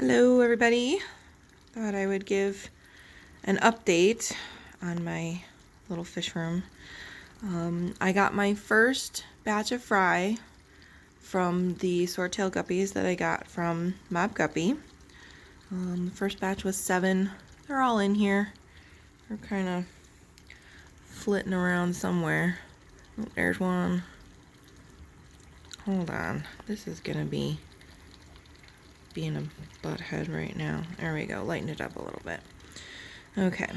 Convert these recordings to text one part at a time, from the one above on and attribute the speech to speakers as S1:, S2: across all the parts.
S1: Hello everybody. Thought I would give an update on my little fish room. I got my first batch of fry from the Swordtail Guppies that I got from Mobb Guppy. The first batch was 7. They're all in here. They're kind of flitting around somewhere. Oh, there's one. Hold on. This is gonna be being a butthead right now. There we go. Lighten it up a little bit. Okay.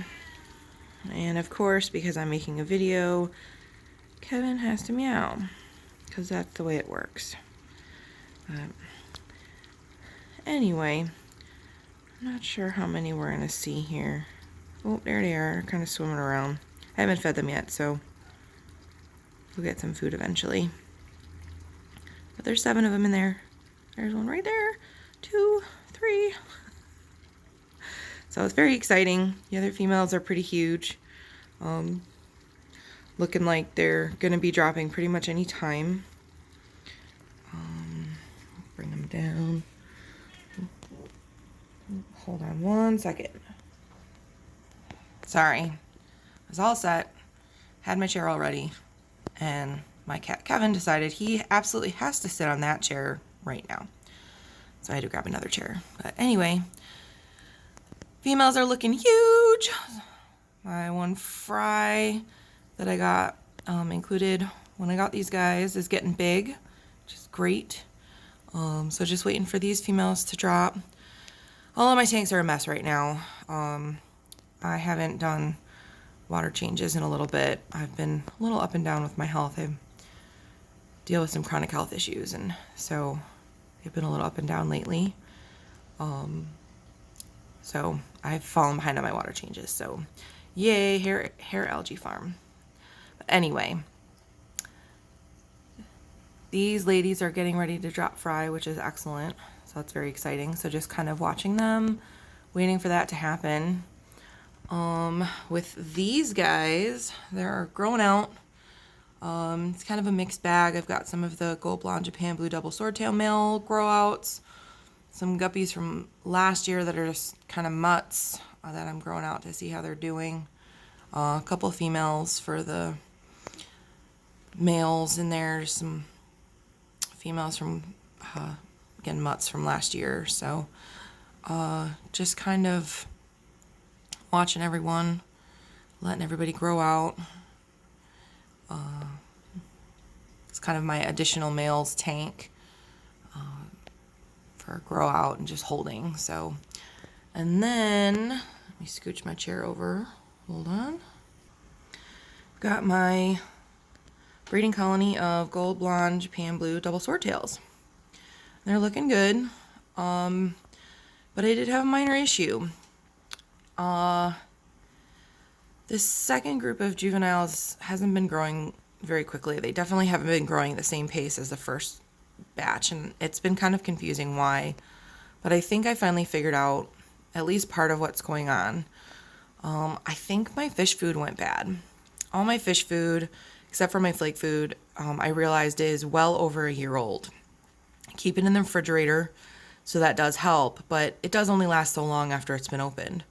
S1: And of course, because I'm making a video, Kevin has to meow, because that's the way it works. Anyway, I'm not sure how many we're going to see here. Oh, there they are, kind of swimming around. I haven't fed them yet, so we'll get some food eventually. But there's 7 of them in there. There's one right there. 2, 3. So it's very exciting. The other females are pretty huge. Looking like they're going to be dropping pretty much any time. Bring them down. Hold on one second. Sorry. I was all set. Had my chair all ready. And my cat Kevin decided he absolutely has to sit on that chair right now. So I had to grab another chair. But anyway, females are looking huge. My one fry that I got included when I got these guys is getting big, which is great. So just waiting for these females to drop. All of my tanks are a mess right now. I haven't done water changes in a little bit. I've been a little up and down with my health. I deal with some chronic health issues, and so they've been a little up and down lately. So I've fallen behind on my water changes. So yay, hair algae farm. But anyway, these ladies are getting ready to drop fry, which is excellent. So that's very exciting. So just kind of watching them, waiting for that to happen. With these guys, they're growing out. It's kind of a mixed bag. I've got some of the gold blonde Japan blue double swordtail male grow outs, some guppies from last year that are just kind of mutts that I'm growing out to see how they're doing. A couple of females for the males in there, some females from again mutts from last year. So just kind of watching everyone, letting everybody grow out. It's kind of my additional males tank for grow out and just holding. So, and then let me scooch my chair over. Hold on. Got my breeding colony of gold blonde Japan blue double swordtails. They're looking good, but I did have a minor issue. This second group of juveniles hasn't been growing very quickly. They definitely haven't been growing at the same pace as the first batch, and it's been kind of confusing why. But I think I finally figured out at least part of what's going on. I think my fish food went bad. All my fish food, except for my flake food, I realized is well over a year old. I keep it in the refrigerator, so that does help, but it does only last so long after it's been opened.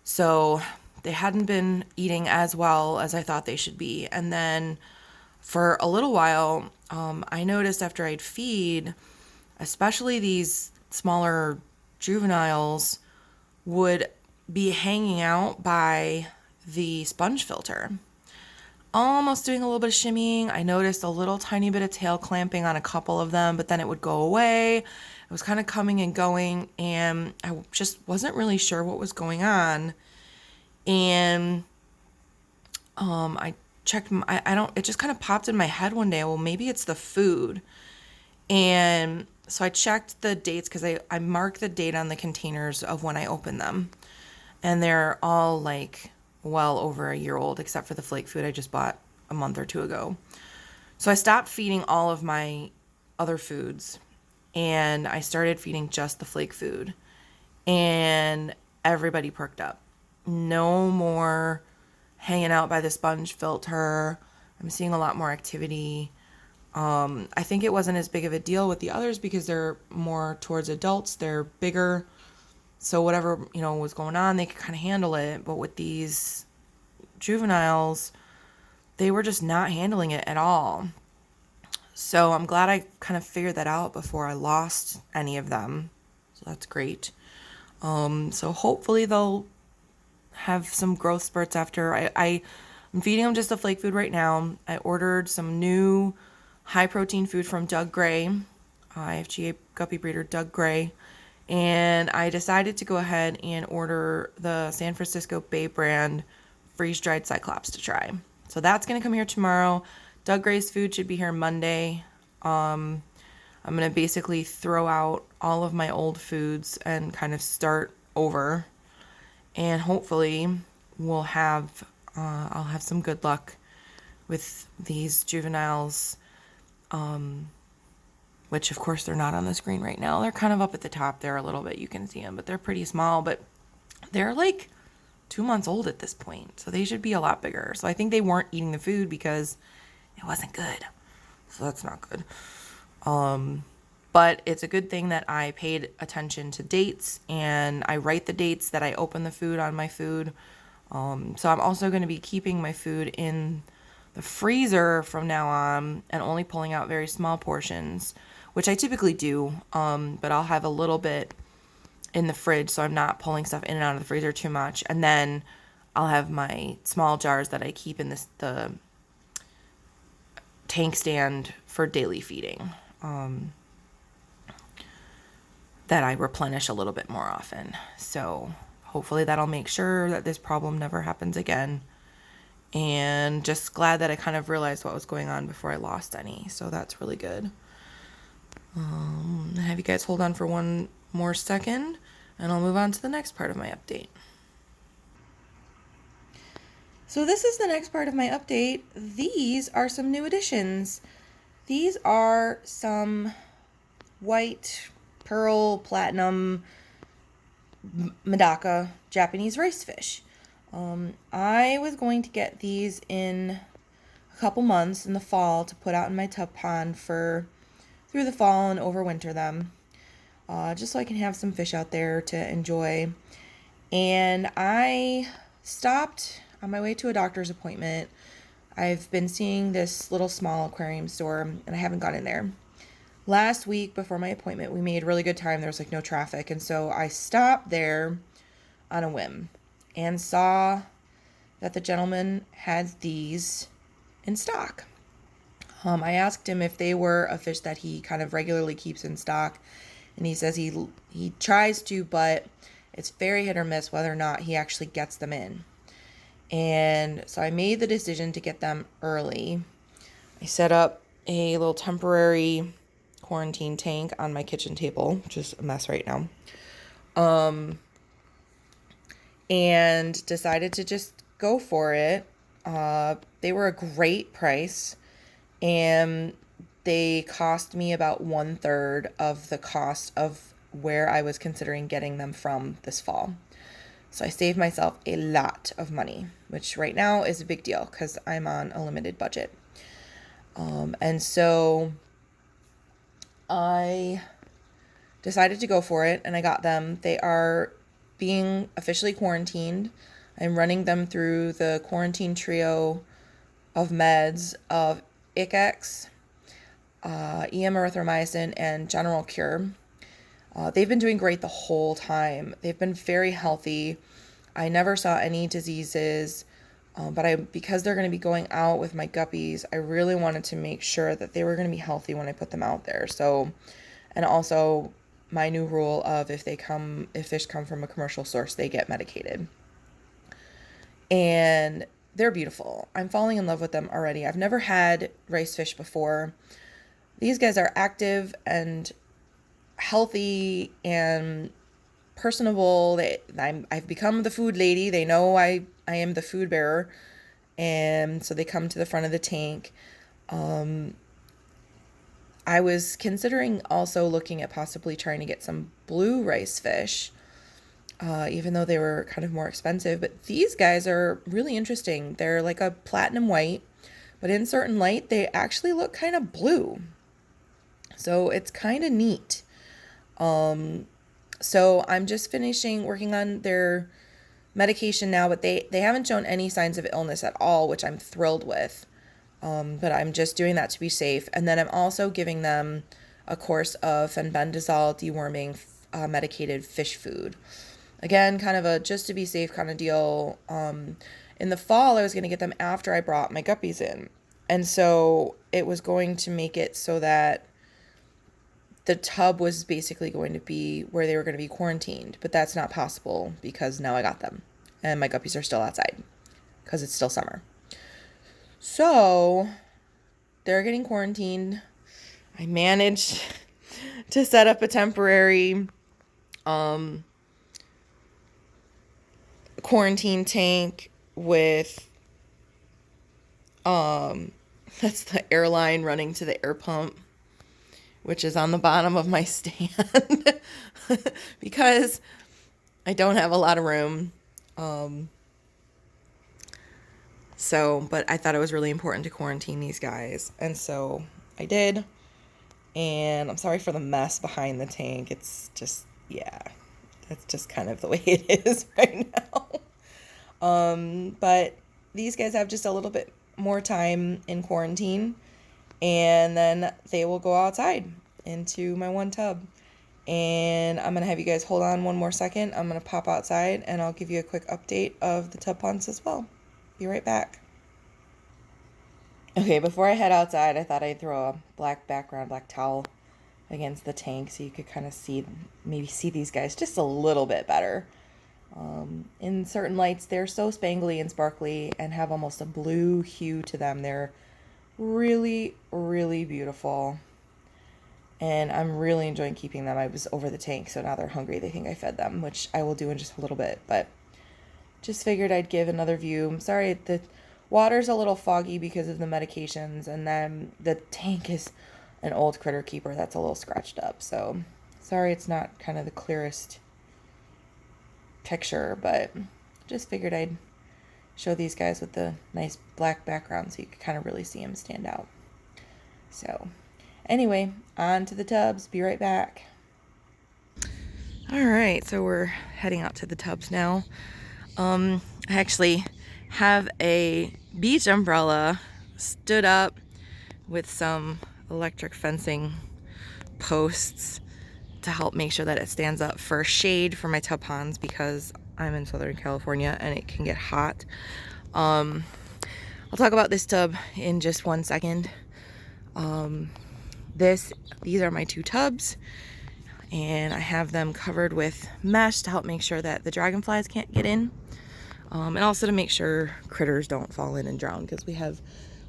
S1: So they hadn't been eating as well as I thought they should be. And then for a little while, I noticed after I'd feed, especially these smaller juveniles would be hanging out by the sponge filter, almost doing a little bit of shimmying. I noticed a little tiny bit of tail clamping on a couple of them, but then it would go away. It was kind of coming and going, and I just wasn't really sure what was going on. And I checked, it just kind of popped in my head one day, well, maybe it's the food. And so I checked the dates, because I marked the date on the containers of when I opened them. And they're all like well over a year old, except for the flake food I just bought a month or 2 ago. So I stopped feeding all of my other foods, and I started feeding just the flake food. And everybody perked up. No more hanging out by the sponge filter. I'm seeing a lot more activity. I think it wasn't as big of a deal with the others because they're more towards adults. They're bigger. So whatever, was going on, they could kind of handle it. But with these juveniles, they were just not handling it at all. So I'm glad I kind of figured that out before I lost any of them. So that's great. So hopefully they'll have some growth spurts after. I'm feeding them just the flake food right now. I ordered some new high protein food from Doug Gray, IFGA guppy breeder Doug Gray. And I decided to go ahead and order the San Francisco Bay brand freeze-dried Cyclops to try. So that's going to come here tomorrow. Doug Gray's food should be here Monday. I'm going to basically throw out all of my old foods and kind of start over. And hopefully I'll have some good luck with these juveniles, which of course they're not on the screen right now. They're kind of up at the top there a little bit. You can see them, but they're pretty small, but they're like 2 months old at this point. So they should be a lot bigger. So I think they weren't eating the food because it wasn't good. So that's not good. But it's a good thing that I paid attention to dates and I write the dates that I open the food on my food. So I'm also going to be keeping my food in the freezer from now on and only pulling out very small portions, which I typically do. But I'll have a little bit in the fridge so I'm not pulling stuff in and out of the freezer too much. And then I'll have my small jars that I keep in the tank stand for daily feeding, that I replenish a little bit more often. So hopefully that'll make sure that this problem never happens again. And just glad that I kind of realized what was going on before I lost any. So that's really good. Have you guys hold on for one more second and I'll move on to the next part of my update. So this is the next part of my update. These are some new additions. These are some white pearl platinum Medaka Japanese rice fish. I was going to get these in a couple months in the fall to put out in my tub pond through the fall and overwinter them, just so I can have some fish out there to enjoy. And I stopped on my way to a doctor's appointment. I've been seeing this little small aquarium store and I haven't gone in there. Last week before my appointment, we made really good time. There was like no traffic. And so I stopped there on a whim and saw that the gentleman had these in stock. I asked him if they were a fish that he kind of regularly keeps in stock. And he says he tries to, but it's very hit or miss whether or not he actually gets them in. And so I made the decision to get them early. I set up a little temporary quarantine tank on my kitchen table, which is a mess right now. And decided to just go for it. They were a great price and they cost me about 1/3 of the cost of where I was considering getting them from this fall. So I saved myself a lot of money, which right now is a big deal because I'm on a limited budget. And so I decided to go for it and I got them. They are being officially quarantined. I'm running them through the quarantine trio of meds of ICX, EM erythromycin, and general cure. They've been doing great the whole time. They've been very healthy. I never saw any diseases, but because they're going to be going out with my guppies, I really wanted to make sure that they were going to be healthy when I put them out there. So, and also my new rule of if fish come from a commercial source, they get medicated. And they're beautiful. I'm falling in love with them already. I've never had rice fish before. These guys are active and healthy and personable. I've become the food lady. They know I am the food bearer, and so they come to the front of the tank. I was considering also looking at possibly trying to get some blue rice fish, even though they were kind of more expensive. But these guys are really interesting. They're like a platinum white, but in certain light, they actually look kind of blue. So it's kind of neat. So I'm just finishing working on their medication now, but they haven't shown any signs of illness at all, which I'm thrilled with. But I'm just doing that to be safe. And then I'm also giving them a course of fenbendazole deworming medicated fish food. Again, kind of a just to be safe kind of deal. In the fall, I was going to get them after I brought my guppies in. And so it was going to make it so that the tub was basically going to be where they were going to be quarantined. But that's not possible because now I got them. And my guppies are still outside because it's still summer. So they're getting quarantined. I managed to set up a temporary quarantine tank with that's the airline running to the air pump, which is on the bottom of my stand because I don't have a lot of room. But I thought it was really important to quarantine these guys. And so I did. And I'm sorry for the mess behind the tank. It's just, yeah, that's just kind of the way it is right now. But these guys have just a little bit more time in quarantine. And then they will go outside into my one tub. And I'm going to have you guys hold on one more second. I'm going to pop outside and I'll give you a quick update of the tub ponds as well. Be right back. Okay, before I head outside, I thought I'd throw a black background, black towel against the tank so you could kind of maybe see these guys just a little bit better. In certain lights, they're so spangly and sparkly and have almost a blue hue to them. They're really, really beautiful. And I'm really enjoying keeping them. I was over the tank, so now they're hungry. They think I fed them, which I will do in just a little bit. But just figured I'd give another view. I'm sorry, the water's a little foggy because of the medications. And then the tank is an old critter keeper that's a little scratched up. So sorry it's not kind of the clearest picture. But just figured I'd show these guys with the nice black background so you could kind of really see them stand out. So anyway, on to the tubs. Be right back. All right, so we're heading out to the tubs now. I actually have a beach umbrella stood up with some electric fencing posts to help make sure that it stands up for shade for my tub ponds because I'm in Southern California and it can get hot. I'll talk about this tub in just 1 second. These are my 2 tubs, and I have them covered with mesh to help make sure that the dragonflies can't get in, and also to make sure critters don't fall in and drown because we have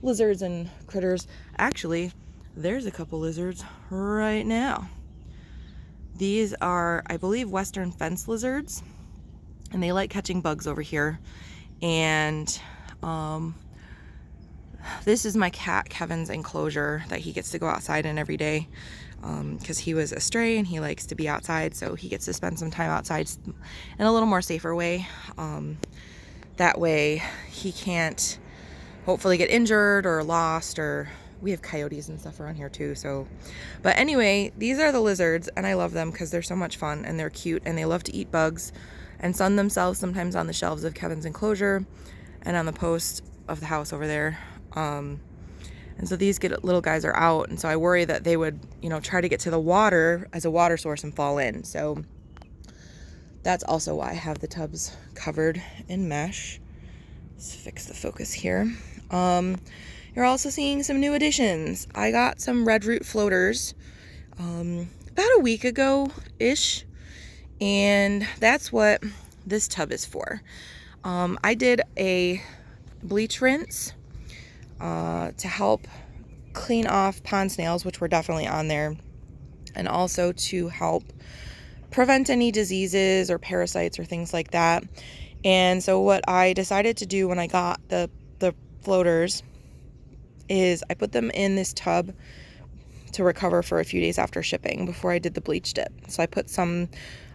S1: lizards and critters. Actually, there's a couple lizards right now. These are, I believe, western fence lizards, and they like catching bugs over here. And this is my cat Kevin's enclosure that he gets to go outside in every day because he was a stray and he likes to be outside, so he gets to spend some time outside in a little more safer way. That way he can't hopefully get injured or lost, or we have coyotes and stuff around here too. So, but anyway, these are the lizards and I love them because they're so much fun and they're cute and they love to eat bugs and sun themselves sometimes on the shelves of Kevin's enclosure and on the post of the house over there. And so these little guys are out, and so I worry that they would, try to get to the water as a water source and fall in. So that's also why I have the tubs covered in mesh. Let's fix the focus here. You're also seeing some new additions. I got some red root floaters about a week ago-ish, and that's what this tub is for. I did a bleach rinse to help clean off pond snails, which were definitely on there, and also to help prevent any diseases or parasites or things like that. And so what I decided to do when I got the floaters is I put them in this tub to recover for a few days after shipping before I did the bleach dip. So I put some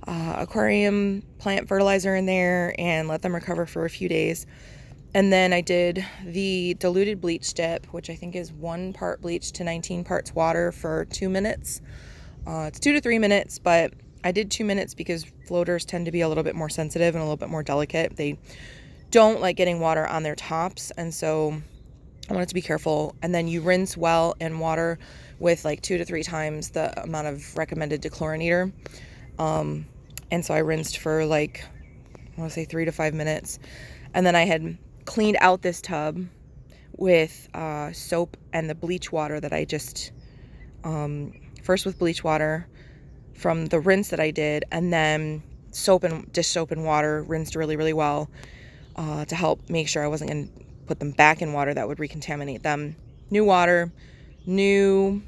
S1: aquarium plant fertilizer in there and let them recover for a few days. And then I did the diluted bleach dip, which I think is 1 part bleach to 19 parts water for 2 minutes. It's 2 to 3 minutes, but I did 2 minutes because floaters tend to be a little bit more sensitive and a little bit more delicate. They don't like getting water on their tops, and so I wanted to be careful. And then you rinse well in water with like 2 to 3 times the amount of recommended dechlorinator. And so I rinsed for like, I want to say 3 to 5 minutes. And then I had cleaned out this tub with soap and the bleach water that I just, first with bleach water from the rinse that I did, and then dish soap and water, rinsed really, really well to help make sure I wasn't going to put them back in water that would recontaminate them. New water, new,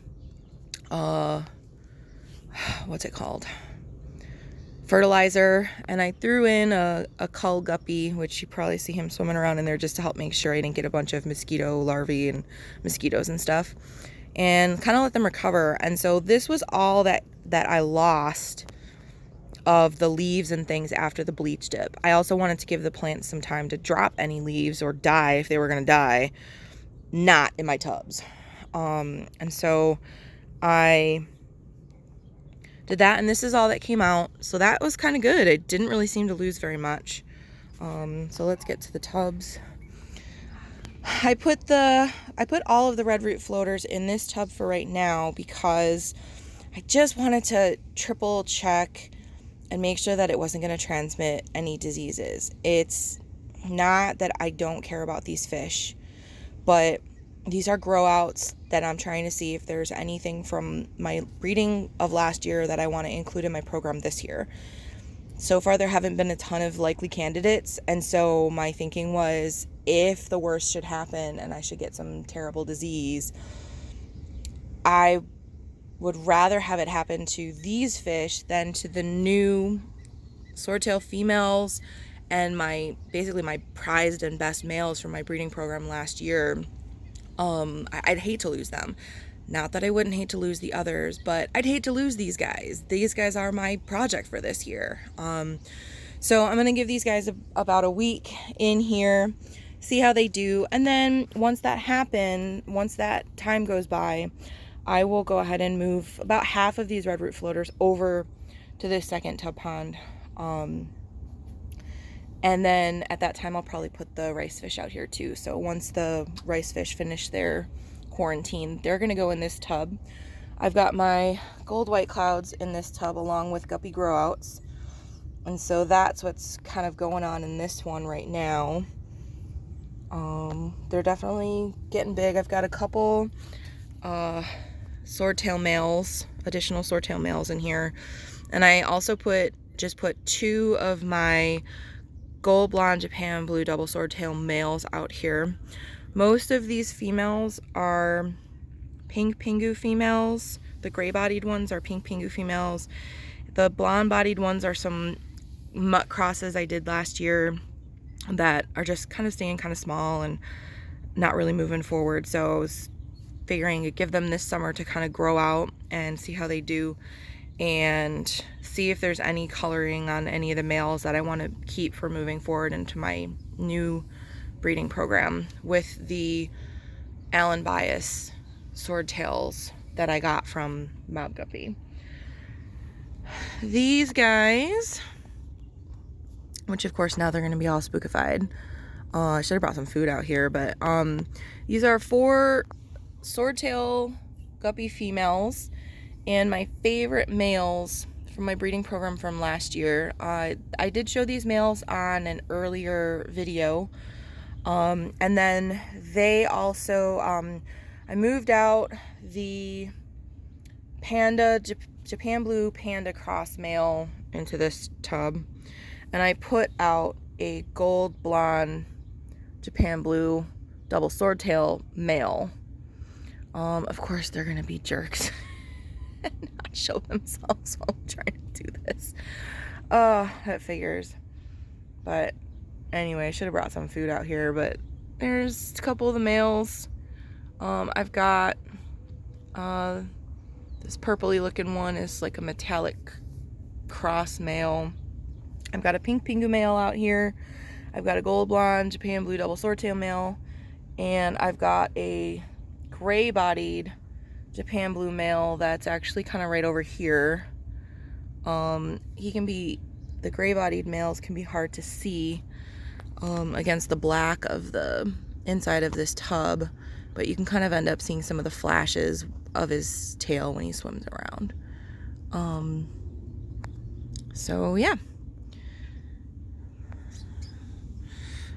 S1: what's it called? Fertilizer, and I threw in a cull guppy, which you probably see him swimming around in there just to help make sure I didn't get a bunch of mosquito larvae and mosquitoes and stuff, and kind of let them recover. And so this was all that I lost of the leaves and things after the bleach dip. I also wanted to give the plants some time to drop any leaves or die if they were going to die, not in my tubs. And so I did that, and this is all that came out. So that was kind of good. It didn't really seem to lose very much. So let's get to the tubs. I put all of the red root floaters in this tub for right now because I just wanted to triple check and make sure that it wasn't going to transmit any diseases. It's not that I don't care about these fish, but these are grow outs that I'm trying to see if there's anything from my breeding of last year that I want to include in my program this year. So far, there haven't been a ton of likely candidates, and so my thinking was, if the worst should happen and I should get some terrible disease, I would rather have it happen to these fish than to the new swordtail females and basically my prized and best males from my breeding program last year. I'd hate to lose them. Not that I wouldn't hate to lose the others, but I'd hate to lose these guys. These guys are my project for this year. So I'm going to give these guys about a week in here, see how they do. And then once that time goes by, I will go ahead and move about half of these red root floaters over to this second tub pond. And then at that time, I'll probably put the rice fish out here too. So once the rice fish finish their quarantine, they're going to go in this tub. I've got my gold white clouds in this tub along with guppy grow outs. And so that's what's kind of going on in this one right now. They're definitely getting big. I've got a couple swordtail males, additional swordtail males in here. And I also put 2 of my gold blonde Japan blue double swordtail males out here. Most of these females are pink pingu females. The gray bodied ones are pink pingu females. The blonde bodied ones are some mutt crosses I did last year that are just kind of staying kind of small and not really moving forward. So I was figuring to give them this summer to kind of grow out and see how they do, and see if there's any coloring on any of the males that I want to keep for moving forward into my new breeding program with the Allen bias swordtails that I got from Mobb Guppy. These guys, which of course now they're going to be all spookified. I should have brought some food out here, but these are 4 Swordtail Guppy females and my favorite males from my breeding program from last year. I did show these males on an earlier video, and then they also, I moved out the Japan Blue Panda Cross male into this tub, and I put out a gold blonde Japan Blue double swordtail male. Of course they're gonna be jerks and not show themselves while I'm trying to do this. That figures. But anyway, I should have brought some food out here, but there's a couple of the males. I've got this purpley looking one is like a metallic cross male. I've got a pink pingu male out here. I've got a gold blonde Japan blue double swordtail male, and I've got a gray-bodied Japan blue male that's actually kind of right over here. The gray-bodied males can be hard to see against the black of the inside of this tub, but you can kind of end up seeing some of the flashes of his tail when he swims around. So yeah.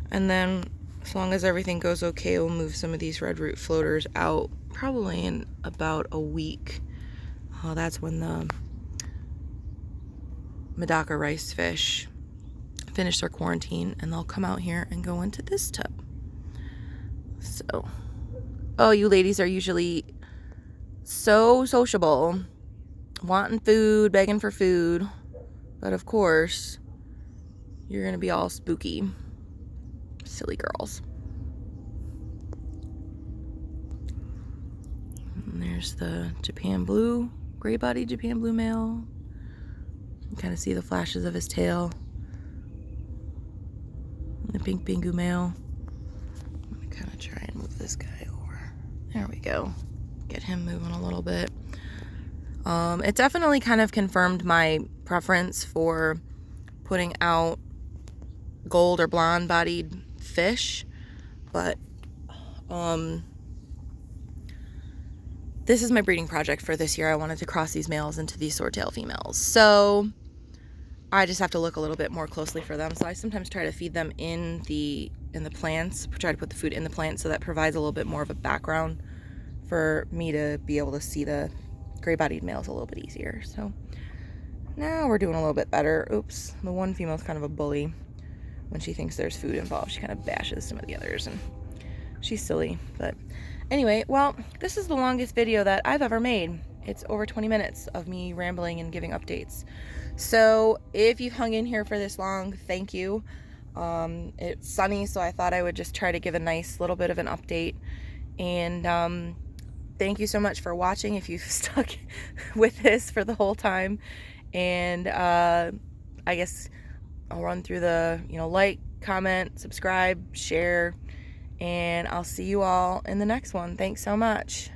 S1: And then as long as everything goes okay, we'll move some of these red root floaters out probably in about a week. That's when the Medaka Rice Fish finish their quarantine, and they'll come out here and go into this tub. So, oh, you ladies are usually so sociable, wanting food, begging for food, but of course, you're gonna be all spooky. Silly girls. And there's the Japan blue, gray-bodied Japan blue male. You kind of see the flashes of his tail. And the pink bingu male. I'm gonna kind of try and move this guy over. There we go. Get him moving a little bit. It definitely kind of confirmed my preference for putting out gold or blonde bodied fish, but this is my breeding project for this year. I wanted to cross these males into these swordtail females, so I just have to look a little bit more closely for them. So I sometimes try to feed them in the plants, try to put the food in the plants, so that provides a little bit more of a background for me to be able to see the gray-bodied males a little bit easier. So now we're doing a little bit better. Oops, the one female's kind of a bully. When she thinks there's food involved, she kind of bashes some of the others, and she's silly. But anyway, well, this is the longest video that I've ever made. It's over 20 minutes of me rambling and giving updates. So if you've hung in here for this long, thank you. It's sunny, so I thought I would just try to give a nice little bit of an update. And thank you so much for watching if you've stuck with this for the whole time. And I guess I'll run through the, like, comment, subscribe, share, and I'll see you all in the next one. Thanks so much.